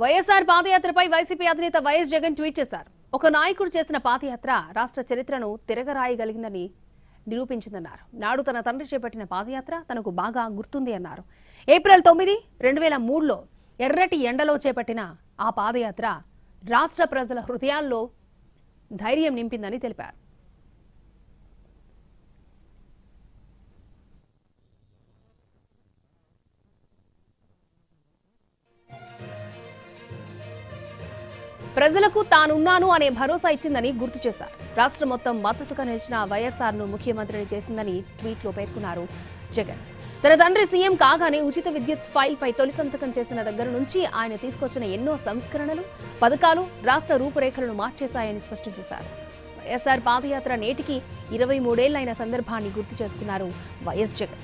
YSR పాదయాత్రపై YCP అధినేత YS Jagan tweet చేశారు. ఒక నాయకుడు చేసిన పాదయాత్ర రాష్ట్ర చరిత్రను తిరగరాయగలిగిందని నిరూపించిందన్నారు. నాడు తన తండ్రి చేపట్టిన పాదయాత్ర తనకు బాగా గుర్తుంది అన్నారు. ఏప్రిల్ 9, 2003లో ఎర్రటి ఎండలో చేపట్టిన ఆ పాదయాత్ర రాష్ట్ర ప్రజల హృదయాల్లో ధైర్యం నింపిందని తెలిపారు. ప్రజలకు తానున్నాను అనే భరోసా ఇచ్చిందని గుర్తు చేశారు. రాష్ట్రం మొత్తం మద్దతుగా నిలిచిన వైఎస్ఆర్ను ముఖ్యమంత్రిని చేసిందని ట్వీట్లో పేర్కొన్నారు జగన్. తన తండ్రి సీఎం కాగానే ఉచిత విద్యుత్ ఫైల్పై తొలి సంతకం చేసిన దగ్గర నుంచి ఆయన తీసుకొచ్చిన ఎన్నో సంస్కరణలు, పథకాలు రాష్ట్ర రూపురేఖలను మార్చేశాయని స్పష్టం చేశారు. వైఎస్ఆర్ పాదయాత్ర నేటికి 23 ఏళ్లైన సందర్భాన్ని గుర్తు చేసుకున్నారు వైఎస్ జగన్.